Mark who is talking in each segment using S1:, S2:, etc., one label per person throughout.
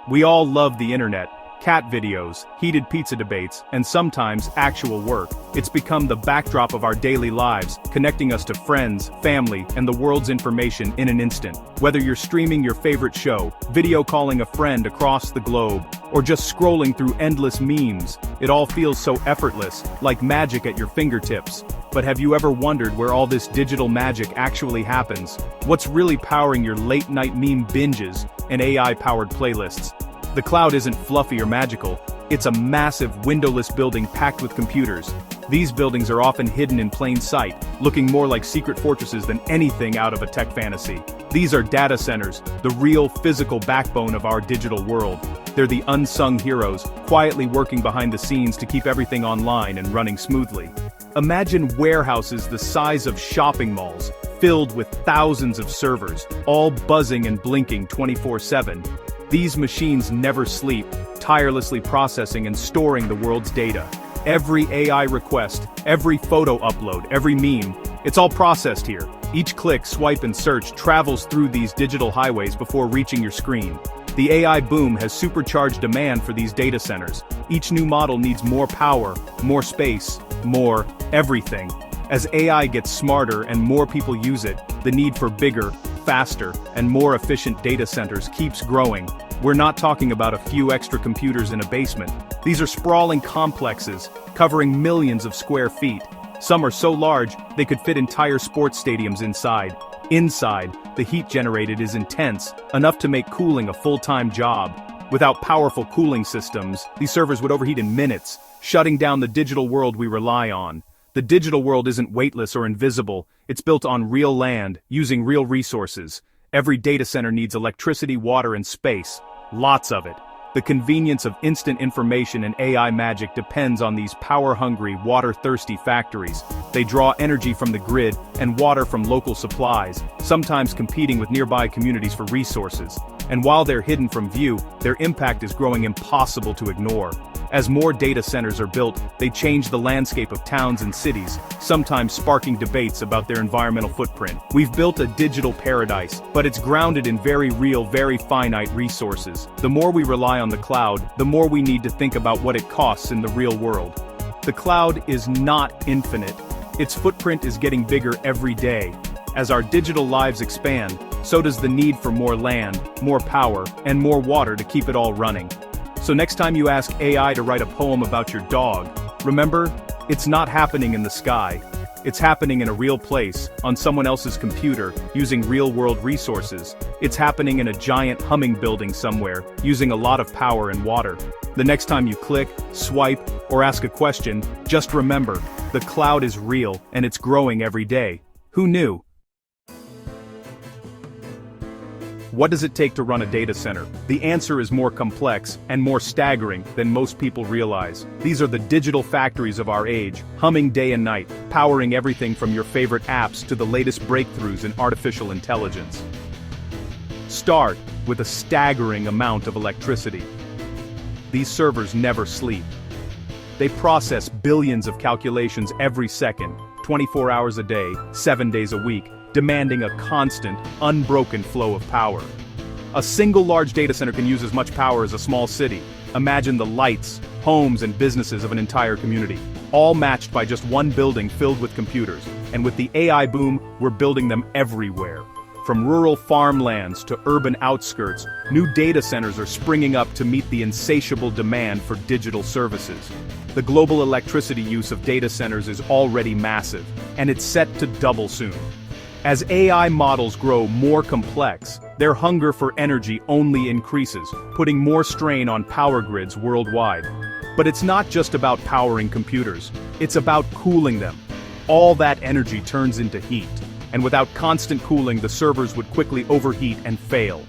S1: We all love the internet, cat videos, heated pizza debates, and sometimes actual work. It's become the backdrop of our daily lives, connecting us to friends, family, and the world's information in an instant. Whether you're streaming your favorite show, video calling a friend across the globe, or just scrolling through endless memes, it all feels so effortless, like magic at your fingertips. But have you ever wondered where all this digital magic actually happens? What's really powering your late-night meme binges and AI-powered playlists? The cloud isn't fluffy or magical, it's a massive windowless building packed with computers. These buildings are often hidden in plain sight, looking more like secret fortresses than anything out of a tech fantasy. These are data centers, the real physical backbone of our digital world. They're the unsung heroes, quietly working behind the scenes to keep everything online and running smoothly. Imagine warehouses the size of shopping malls, filled with thousands of servers, all buzzing and blinking 24/7. These machines never sleep, tirelessly processing and storing the world's data. Every AI request, every photo upload, every meme, it's all processed here. Each click, swipe, and search travels through these digital highways before reaching your screen. The AI boom has supercharged demand for these data centers. Each new model needs more power, more space, more everything. As AI gets smarter and more people use it, the need for bigger, faster, and more efficient data centers keeps growing. We're not talking about a few extra computers in a basement. These are sprawling complexes, covering millions of square feet. Some are so large, they could fit entire sports stadiums inside. Inside, the heat generated is intense, enough to make cooling a full-time job. Without powerful cooling systems, these servers would overheat in minutes, shutting down the digital world we rely on. The digital world isn't weightless or invisible, it's built on real land, using real resources. Every data center needs electricity, water, and space. Lots of it. The convenience of instant information and AI magic depends on these power-hungry, water-thirsty factories. They draw energy from the grid and water from local supplies, sometimes competing with nearby communities for resources. And while they're hidden from view, their impact is growing impossible to ignore. As more data centers are built, they change the landscape of towns and cities, sometimes sparking debates about their environmental footprint. We've built a digital paradise, but it's grounded in very real, very finite resources. The more we rely on the cloud, the more we need to think about what it costs in the real world. The cloud is not infinite. Its footprint is getting bigger every day. As our digital lives expand, so does the need for more land, more power, and more water to keep it all running. So next time you ask AI to write a poem about your dog, remember, it's not happening in the sky. It's happening in a real place, on someone else's computer, using real-world resources. It's happening in a giant humming building somewhere, using a lot of power and water. The next time you click, swipe, or ask a question, just remember, the cloud is real, and it's growing every day. Who knew? What does it take to run a data center? The answer is more complex and more staggering than most people realize. These are the digital factories of our age, humming day and night, powering everything from your favorite apps to the latest breakthroughs in artificial intelligence. Start with a staggering amount of electricity. These servers never sleep. They process billions of calculations every second, 24 hours a day, 7 days a week, demanding a constant, unbroken flow of power. A single large data center can use as much power as a small city. Imagine the lights, homes, and businesses of an entire community, all matched by just one building filled with computers. And with the AI boom, we're building them everywhere. From rural farmlands to urban outskirts, new data centers are springing up to meet the insatiable demand for digital services. The global electricity use of data centers is already massive, and it's set to double soon. As AI models grow more complex, their hunger for energy only increases, putting more strain on power grids worldwide. But it's not just about powering computers, it's about cooling them. All that energy turns into heat, and without constant cooling, the servers would quickly overheat and fail.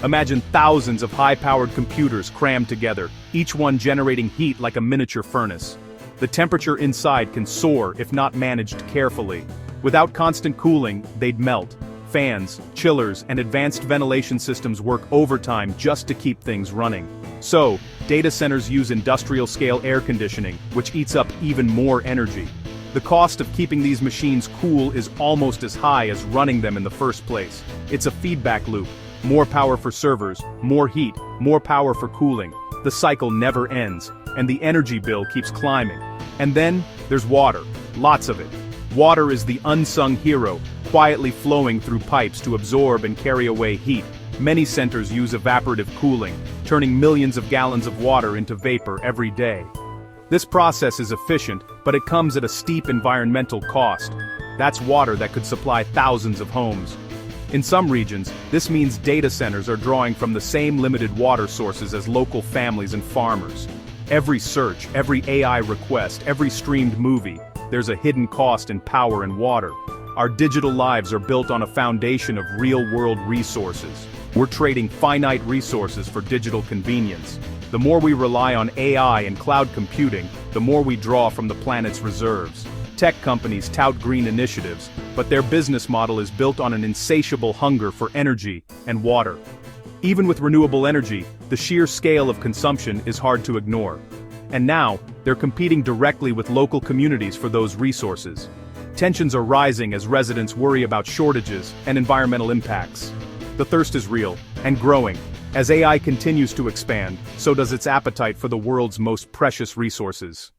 S1: Imagine thousands of high-powered computers crammed together, each one generating heat like a miniature furnace. The temperature inside can soar if not managed carefully. Without constant cooling, they'd melt. Fans, chillers, and advanced ventilation systems work overtime just to keep things running. So, data centers use industrial-scale air conditioning, which eats up even more energy. The cost of keeping these machines cool is almost as high as running them in the first place. It's a feedback loop. More power for servers, more heat, more power for cooling. The cycle never ends, and the energy bill keeps climbing. And then, there's water. Lots of it. Water is the unsung hero, quietly flowing through pipes to absorb and carry away heat. Many centers use evaporative cooling, turning millions of gallons of water into vapor every day. This process is efficient, but it comes at a steep environmental cost. That's water that could supply thousands of homes. In some regions, this means data centers are drawing from the same limited water sources as local families and farmers. Every search, every AI request, every streamed movie, there's a hidden cost in power and water. Our digital lives are built on a foundation of real-world resources. We're trading finite resources for digital convenience. The more we rely on AI and cloud computing, the more we draw from the planet's reserves. Tech companies tout green initiatives, but their business model is built on an insatiable hunger for energy and water. Even with renewable energy, the sheer scale of consumption is hard to ignore. And now, they're competing directly with local communities for those resources. Tensions are rising as residents worry about shortages and environmental impacts. The thirst is real, and growing. As AI continues to expand, so does its appetite for the world's most precious resources.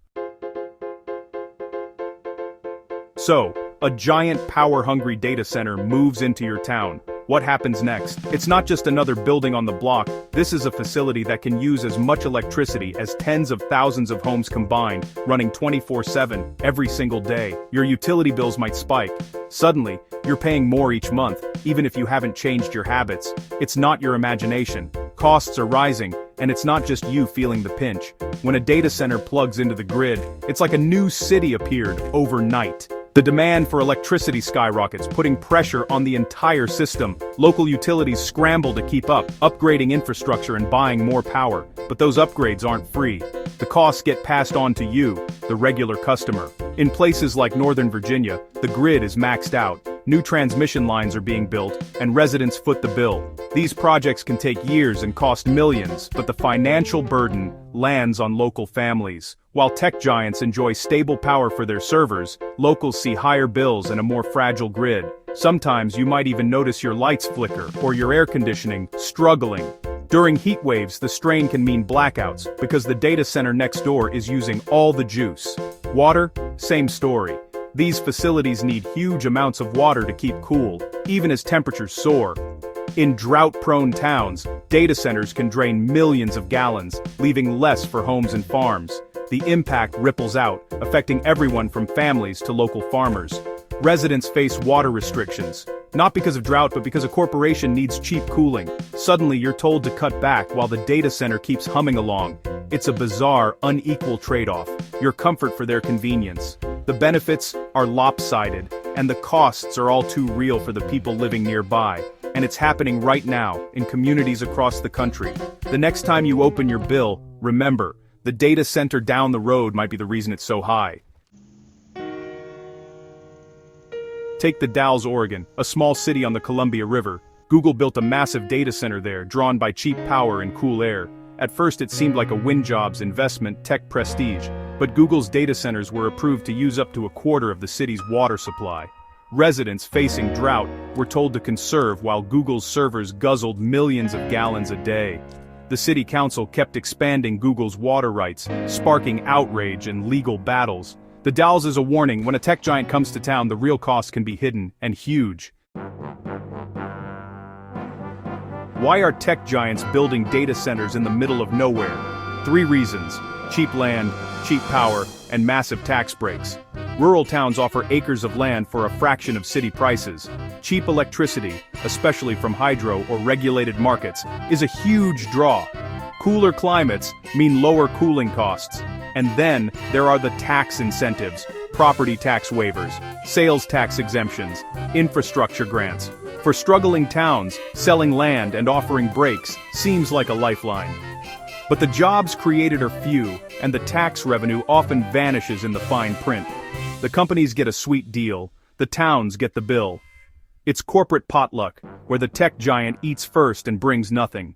S1: So, a giant power-hungry data center moves into your town. What happens next? It's not just another building on the block, this is a facility that can use as much electricity as tens of thousands of homes combined, running 24/7, every single day. Your utility bills might spike. Suddenly, you're paying more each month, even if you haven't changed your habits. It's not your imagination. Costs are rising, and it's not just you feeling the pinch. When a data center plugs into the grid, it's like a new city appeared overnight. The demand for electricity skyrockets, putting pressure on the entire system. Local utilities scramble to keep up, upgrading infrastructure and buying more power. But those upgrades aren't free. The costs get passed on to you, the regular customer. In places like Northern Virginia, the grid is maxed out. New transmission lines are being built, and residents foot the bill. These projects can take years and cost millions, but the financial burden lands on local families. While tech giants enjoy stable power for their servers, locals see higher bills and a more fragile grid. Sometimes you might even notice your lights flicker, or your air conditioning struggling. During heat waves, the strain can mean blackouts, because the data center next door is using all the juice. Water? Same story. These facilities need huge amounts of water to keep cool, even as temperatures soar. In drought-prone towns, data centers can drain millions of gallons, leaving less for homes and farms. The impact ripples out, affecting everyone from families to local farmers. Residents face water restrictions, not because of drought but because a corporation needs cheap cooling. Suddenly you're told to cut back while the data center keeps humming along. It's a bizarre, unequal trade-off, your comfort for their convenience. The benefits are lopsided, and the costs are all too real for the people living nearby. And it's happening right now, in communities across the country. The next time you open your bill, remember, the data center down the road might be the reason it's so high. Take the Dalles, Oregon, a small city on the Columbia River. Google built a massive data center there, drawn by cheap power and cool air. At first it seemed like a win-jobs investment tech prestige, but Google's data centers were approved to use up to a quarter of the city's water supply. Residents facing drought were told to conserve while Google's servers guzzled millions of gallons a day. The city council kept expanding Google's water rights, sparking outrage and legal battles. The Dalles is a warning: when a tech giant comes to town, the real cost can be hidden and huge. Why are tech giants building data centers in the middle of nowhere? 3 reasons: cheap land, cheap power, and massive tax breaks. Rural towns offer acres of land for a fraction of city prices. Cheap electricity, especially from hydro or regulated markets, is a huge draw. Cooler climates mean lower cooling costs. And then, there are the tax incentives: property tax waivers, sales tax exemptions, infrastructure grants. For struggling towns, selling land and offering breaks seems like a lifeline. But the jobs created are few, and the tax revenue often vanishes in the fine print. The companies get a sweet deal, the towns get the bill. It's corporate potluck, where the tech giant eats first and brings nothing.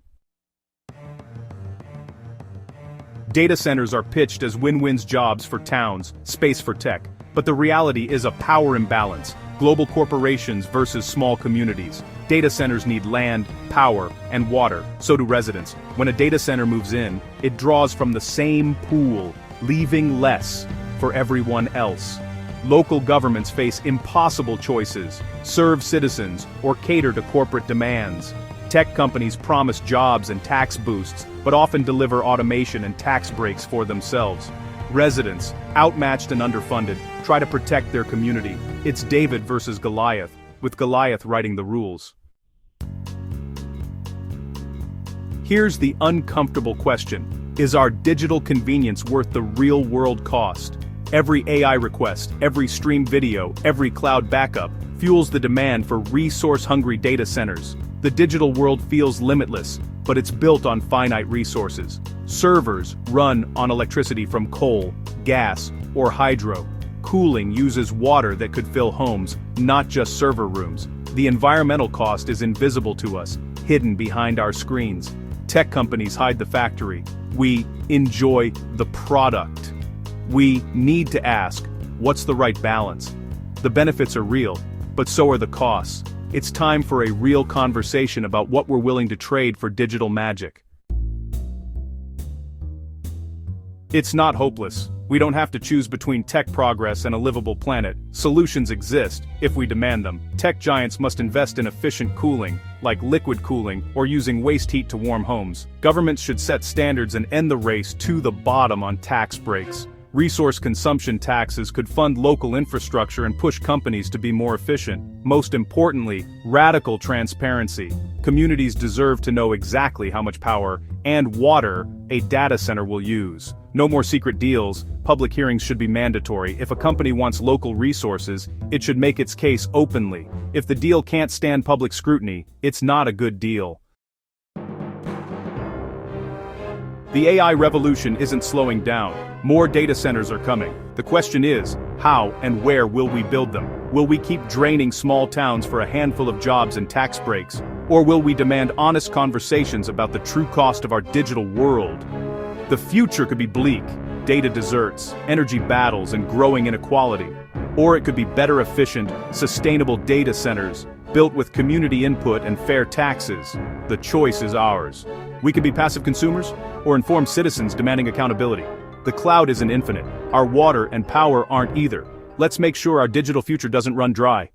S1: Data centers are pitched as win-win jobs for towns, space for tech. But the reality is a power imbalance. Global corporations versus small communities. Data centers need land, power, and water, so do residents. When a data center moves in, it draws from the same pool, leaving less for everyone else. Local governments face impossible choices: serve citizens or cater to corporate demands. Tech companies promise jobs and tax boosts, but often deliver automation and tax breaks for themselves. Residents, outmatched and underfunded, try to protect their community. It's David versus Goliath, with Goliath writing the rules. Here's the uncomfortable question: is our digital convenience worth the real-world cost? Every AI request, every streamed video, every cloud backup fuels the demand for resource-hungry data centers. The digital world feels limitless, but it's built on finite resources. Servers run on electricity from coal, gas, or hydro. Cooling uses water that could fill homes, not just server rooms. The environmental cost is invisible to us, hidden behind our screens. Tech companies hide the factory. We enjoy the product. We need to ask, what's the right balance? The benefits are real, but so are the costs. It's time for a real conversation about what we're willing to trade for digital magic. It's not hopeless. We don't have to choose between tech progress and a livable planet. Solutions exist, if we demand them. Tech giants must invest in efficient cooling, like liquid cooling or using waste heat to warm homes. Governments should set standards and end the race to the bottom on tax breaks. Resource consumption taxes could fund local infrastructure and push companies to be more efficient. Most importantly, radical transparency. Communities deserve to know exactly how much power and water a data center will use. No more secret deals. Public hearings should be mandatory. If a company wants local resources, it should make its case openly. If the deal can't stand public scrutiny, it's not a good deal. The AI revolution isn't slowing down. More data centers are coming. The question is, how and where will we build them? Will we keep draining small towns for a handful of jobs and tax breaks? Or will we demand honest conversations about the true cost of our digital world? The future could be bleak: data deserts, energy battles, and growing inequality. Or it could be better efficient, sustainable data centers, built with community input and fair taxes. The choice is ours. We could be passive consumers, or informed citizens demanding accountability. The cloud isn't infinite. Our water and power aren't either. Let's make sure our digital future doesn't run dry.